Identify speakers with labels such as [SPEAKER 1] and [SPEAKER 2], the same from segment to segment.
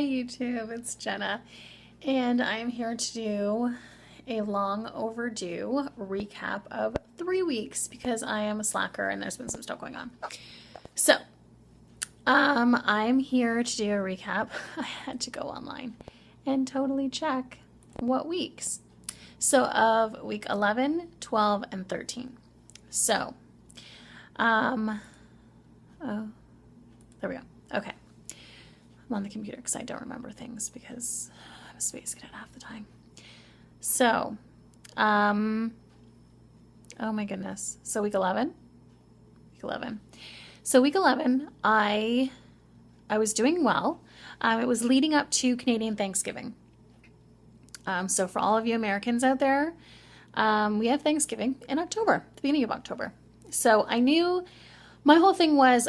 [SPEAKER 1] Hi YouTube, it's Jenna, and I'm here to do a long overdue recap of 3 weeks because I am a slacker and there's been some stuff going on. So, I'm here to do a recap. I had to go online and totally check what weeks. So of week 11, 12, and 13. So, oh, there we go. Okay. I'm on the computer because I don't remember things because I'm a space cadet half the time. So, oh my goodness. So week 11. So week 11, I was doing well. It was leading up to Canadian Thanksgiving. So for all of you Americans out there, we have Thanksgiving in October, the beginning of October. So I knew my whole thing was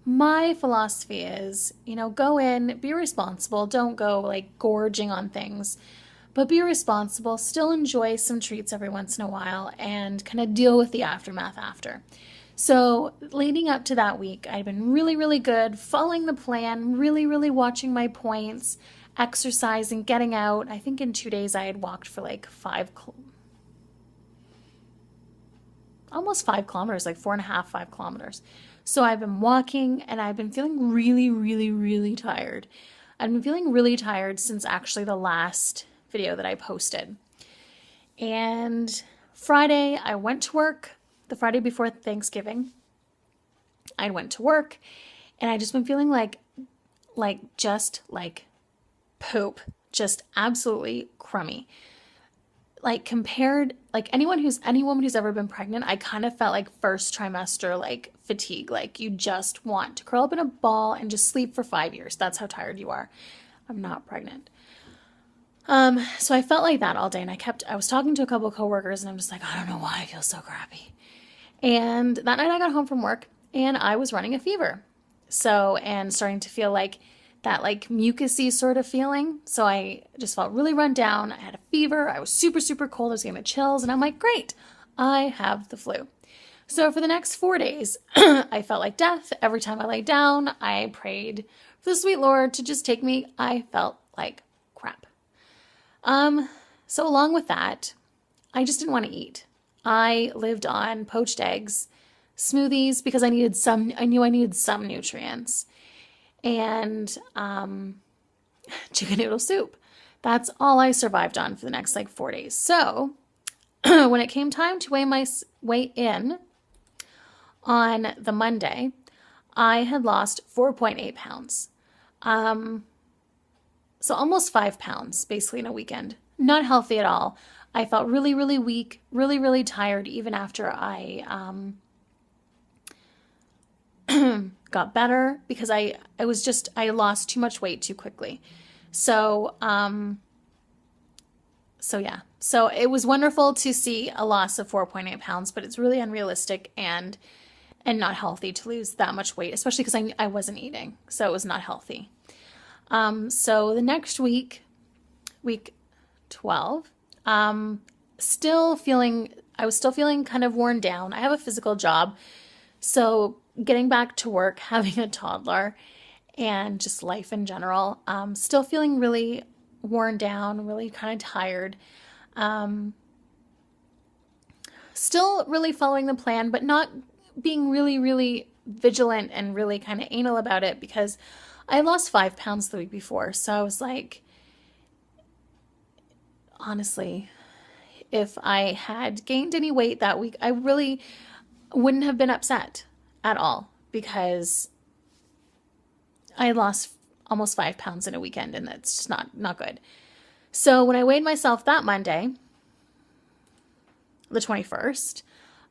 [SPEAKER 1] my philosophy is, go in, be responsible. Don't go like gorging on things, but be responsible. Still enjoy some treats every once in a while and kind of deal with the aftermath after. So leading up to that week, I'd been really, really good, following the plan, really, really watching my points, exercising, getting out. I think in 2 days I had walked for like almost 5 kilometers, like 4.5, 5 kilometers. So I've been walking and I've been feeling really, really, really tired. I've been feeling really tired since actually the last video that I posted. And Friday, I went to work. The Friday before Thanksgiving, I went to work and I just been feeling like poop, just absolutely crummy. Like compared, like any woman who's ever been pregnant, I kind of felt like first trimester, like fatigue, like you just want to curl up in a ball and just sleep for 5 years. That's how tired you are. I'm not pregnant. So I felt like that all day and I was talking to a couple of coworkers and I'm just like, I don't know why I feel so crappy. And that night I got home from work and I was running a fever. So, and starting to feel like that like mucusy sort of feeling. So I just felt really run down. I had a fever. I was super, super cold. I was getting the chills and I'm like, great, I have the flu. So for the next 4 days, I felt like death. Every time I laid down, I prayed for the sweet Lord to just take me. I felt like crap. So along with that, I just didn't want to eat. I lived on poached eggs, smoothies, because I knew I needed some nutrients, and chicken noodle soup. That's all I survived on for the next like 4 days. So when it came time to weigh in on the Monday, I had lost 4.8 pounds. So almost 5 pounds basically in a weekend. Not healthy at all. I felt really, really weak, really, really tired even after I got better because I lost too much weight too quickly. So, yeah. So it was wonderful to see a loss of 4.8 pounds, but it's really unrealistic and not healthy to lose that much weight, especially because I wasn't eating. So it was not healthy. So the next week, week 12, I was still feeling kind of worn down. I have a physical job. So getting back to work, having a toddler and just life in general, still feeling really worn down, really kind of tired. Still really following the plan, but not being really, really vigilant and really kind of anal about it because I lost 5 pounds the week before. So I was like, honestly, if I had gained any weight that week, I really wouldn't have been upset at all because I lost almost 5 pounds in a weekend and that's just not good. So when I weighed myself that Monday, the 21st,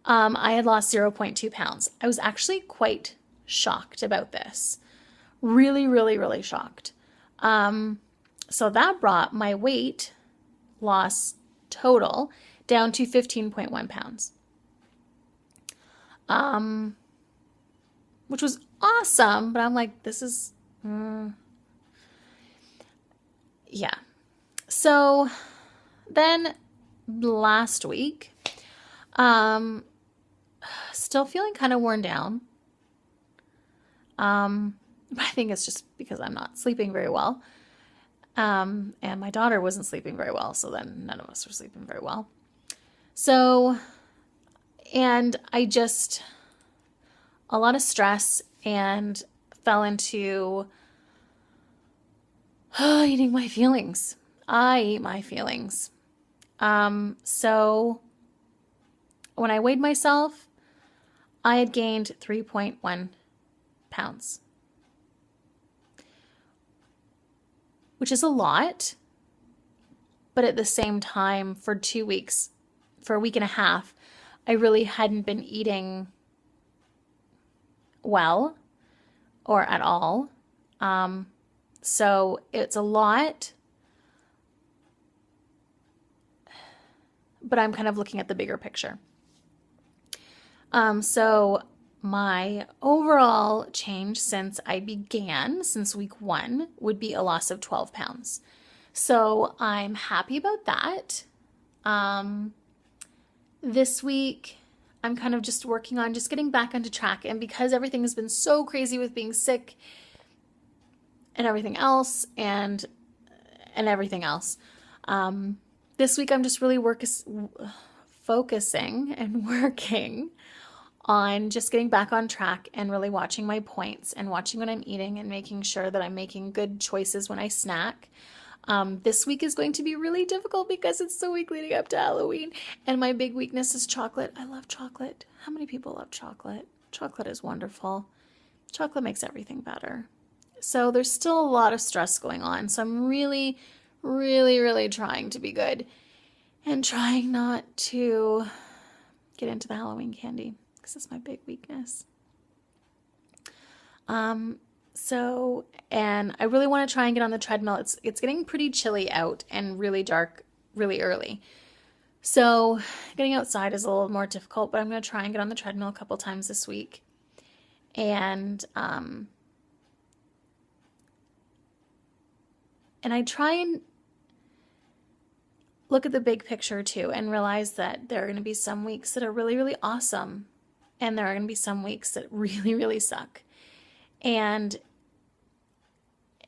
[SPEAKER 1] I had lost 0.2 pounds. I was actually quite shocked about this. Really, really, really shocked. So that brought my weight loss total down to 15.1 pounds. Which was awesome, but I'm like, this is, yeah. So then last week, still feeling kind of worn down. But I think it's just because I'm not sleeping very well. And my daughter wasn't sleeping very well, so then none of us were sleeping very well. So, and I just, a lot of stress and fell into eating my feelings. I eat my feelings. So when I weighed myself, I had gained 3.1 pounds, which is a lot. But at the same time, for 2 weeks, for a week and a half, I really hadn't been eating well or at all. So it's a lot, but I'm kind of looking at the bigger picture. So my overall change since I began, since week 1, would be a loss of 12 pounds. So I'm happy about that. This week, I'm kind of just working on just getting back onto track. And because everything has been so crazy with being sick and everything else and everything else, this week I'm just really focusing and working on just getting back on track and really watching my points and watching what I'm eating and making sure that I'm making good choices when I snack. This week is going to be really difficult because it's the week leading up to Halloween, and my big weakness is chocolate. I love chocolate. How many people love chocolate? Chocolate is wonderful. Chocolate makes everything better. So there's still a lot of stress going on. So I'm really, really, really trying to be good and trying not to get into the Halloween candy because it's my big weakness. And I really want to try and get on the treadmill. It's getting pretty chilly out and really dark really early. So getting outside is a little more difficult, but I'm going to try and get on the treadmill a couple times this week. And I try and look at the big picture too and realize that there are going to be some weeks that are really, really awesome. And there are going to be some weeks that really, really suck. And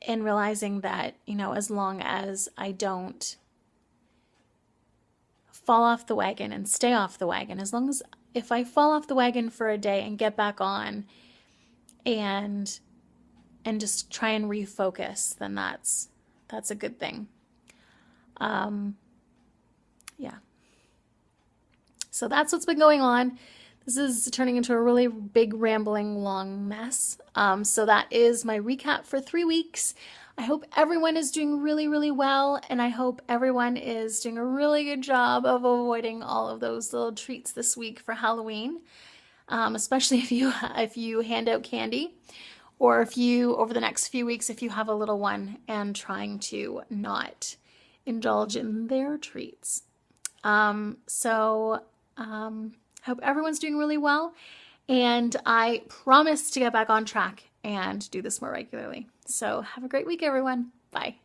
[SPEAKER 1] realizing that, as long as I don't fall off the wagon and stay off the wagon, as long as if I fall off the wagon for a day and get back on and just try and refocus, then that's a good thing. Yeah. So that's what's been going on. This is turning into a really big, rambling, long mess. So that is my recap for 3 weeks. I hope everyone is doing really, really well, and I hope everyone is doing a really good job of avoiding all of those little treats this week for Halloween, especially if you hand out candy, or if you, over the next few weeks, if you have a little one and trying to not indulge in their treats. Hope everyone's doing really well, and I promise to get back on track and do this more regularly. So have a great week, everyone. Bye.